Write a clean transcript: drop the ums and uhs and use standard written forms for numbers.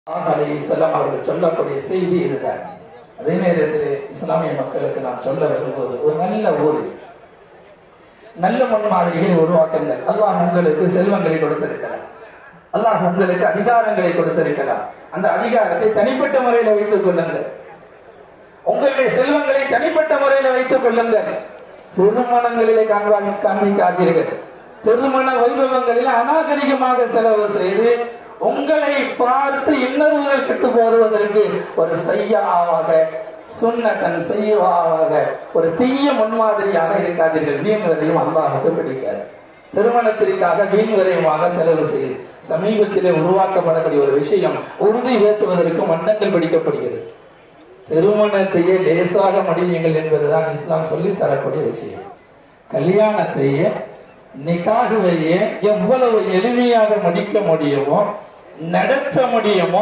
அவர்கள் சொல்லக்கூடிய செய்தி இதுதான். அதே நேரத்தில் இஸ்லாமிய மக்களுக்கு நாம் சொல்ல வரும்போது, ஒரு நல்ல ஊர், நல்ல முன்மாதிரிகளை உருவாக்குங்கள். அல்லாஹ் உங்களுக்கு செல்வங்களை கொடுத்திருக்கலாம், அல்லாஹ் உங்களுக்கு அதிகாரங்களை கொடுத்திருக்கலாம். அந்த அதிகாரத்தை தனிப்பட்ட முறையில் வைத்துக் கொள்ளுங்கள். உங்களுடைய செல்வங்களை தனிப்பட்ட முறையில் வைத்துக் கொள்ளுங்கள். திருமணங்களிலே காண்பிக்காதீர்கள். திருமண வைபவங்களில் அநாகரிகமாக செலவு செய்து உங்களை பார்த்து இன்னொருவர்கள் கெட்டு போடுவதற்கு ஒரு செய்யாவாக, சுன்னத்தன் செய்யாவாக, ஒரு தீய முன்மாதிரியாக இருக்காதீர்கள். வீண் வரையும் அல்லாஹ்வுக்கு பிடிக்காது. திருமணத்திற்காக வீண் வரையுமாக செலவு செய்து சமீபத்திலே உருவாக்கப்படக்கூடிய ஒரு விஷயம், உறுதி பேசுவதற்கு மன்னங்கள் பிடிக்கப்படுகிறது. திருமணத்தையே லேசாக முடியுங்கள் என்பதுதான் இஸ்லாம் சொல்லி தரக்கூடிய விஷயம். கல்யாணத்தையே, நிகாஹுவையே எவ்வளவு எளிமையாக முடிக்க முடியுமோ, நடத்த முடியுமோ